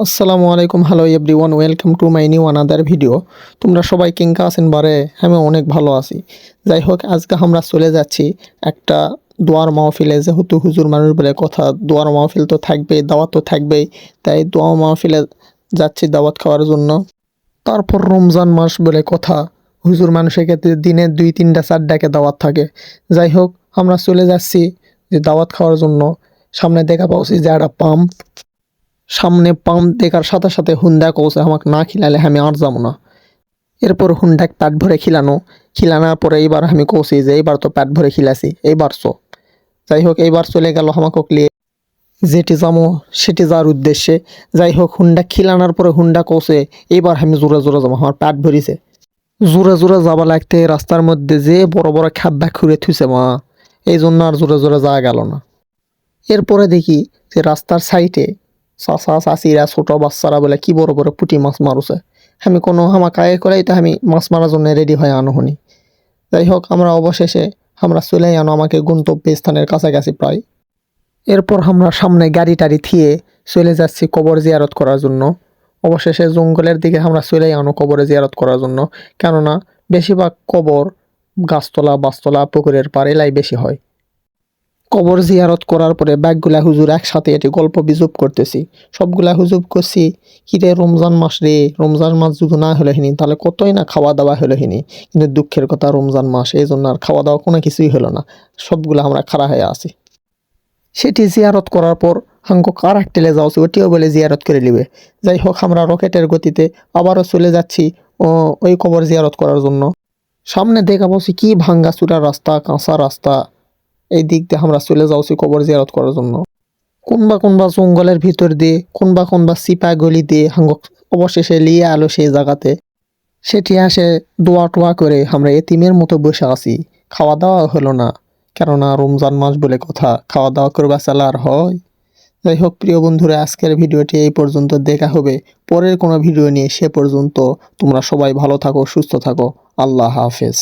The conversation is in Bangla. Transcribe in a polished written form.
আসসালামু আলাইকুম, hello everyone, welcome to my new another video. তোমরা সবাই কেঙ্কা আছেন বারে? আমি অনেক ভালো আছি। যাই হোক, আজকে আমরা চলে যাচ্ছি একটা দোয়ার মাহফিলে। যেহেতু হুজুর মানুষ বলে কথা, দোয়ার মাহফিল তো থাকবেই, দাওয়াত তো থাকবেই। তাই দোয়া মাহফিলে যাচ্ছি দাওয়াত খাওয়ার জন্য। তারপর রমজান মাস বলে কথা, হুজুর মানুষের ক্ষেত্রে দিনে 2, 3, 4টাকে দাওয়াত থাকে। যাই হোক, আমরা চলে যাচ্ছি যে দাওয়াত খাওয়ার জন্য। সামনে দেখা পাচ্ছি যে একটা পাম্প। সামনে পাম্প দেখার সাথে সাথে হুন্ডা কৌছে আমাকে না খিলালে আমি আর যাবো না। এরপর হুন্ডাক পেট ভরে খিলানোর পরে এইবার আমি কৌছি যে এইবার তো পেট ভরে খিলাছি, এইবার চো। যাই হোক, এইবার চলে গেল আমাকে নিয়ে যেটি যাবো সেটি যাওয়ার উদ্দেশ্যে। যাই হোক, হুন্ডা খিলানোর পরে হুন্ডা কৌছে এইবার আমি জোরে জোরে যাবো, আমার পেট ভরিছে। জোরে জোরে যাবা লাগতে রাস্তার মধ্যে যে বড় বড় খ্যাব্বা খুঁড়ে থুইছে মা, এই জন্য আর জোরে জোরে যাওয়া গেল না। এরপরে দেখি যে রাস্তার সাইডে চাচা চাচিরা ছোট বাচ্চারা বলে কি বড় বড় পুঁটি মাছ মারুছে। আমি কোনো আমার কায়ে করেই তো আমি মাছ মারার জন্য রেডি হয়ে আনহনি। যাই হোক, আমরা অবশেষে আমরা চলে আনো আমাকে গন্তব্য স্থানের কাছাকাছি প্রায়। এরপর আমরা সামনে গাড়ি টাড়ি থিয়ে চলে যাচ্ছি কবর জিয়ারত করার জন্য। অবশেষে জঙ্গলের দিকে আমরা চলে আনো কবরে জিয়ারত করার জন্য, কেননা বেশিরভাগ কবর গাছতলা বাসতলা পুকুরের পাড় এলাই বেশি হয়। কবর জিয়ারত করার পরে ব্যাগগুলা হুজুর একসাথে এটি গল্প বিজুব করতেছি। সবগুলা হুজুব করছি, কিরে রমজান মাস রে, রমজান মাস যদি না হলে হিনি তাহলে কতই না খাওয়া দাওয়া হলো হিনি। কিন্তু দুঃখের কথা, রমজান মাস, এই জন্য আর খাওয়া দাওয়া কোনো কিছুই হলো না। সবগুলো আমরা খাড়া হয়ে আছি। সেটি জিয়ারত করার পর হাঙ্গো কার টেলে যাওয়া ওটিও বলে জিয়ারত করে নিবে। যাই হোক, আমরা রকেটের গতিতে আবারও চলে যাচ্ছি ওই কবর জিয়ারত করার জন্য। সামনে দেখা পাচ্ছি কি ভাঙ্গা চূড়া রাস্তা, কাঁচা রাস্তা। এই দিক দিয়ে আমরা চলে যাচ্ছি কবর জিয়ারত করার জন্য। কোনবা জঙ্গলের ভিতর দিয়ে, কোনবা সিপা গলি দিয়ে হাঙ্গ অবশেষে লিয়ে আলো সেই জায়গাতে। সেটি আসে দোয়া টোয়া করে আমরা এতিমের মতো বসে আছি। খাওয়া দাওয়া হলো না, কেননা রমজান মাস বলে কথা, খাওয়া দাওয়া করবা চালা আর হয়। যাই হোক প্রিয় বন্ধুরা, আজকের ভিডিওটি এই পর্যন্ত। দেখা হবে পরের কোনো ভিডিও নিয়ে। সে পর্যন্ত তোমরা সবাই ভালো থাকো, সুস্থ থাকো। আল্লাহ হাফেজ।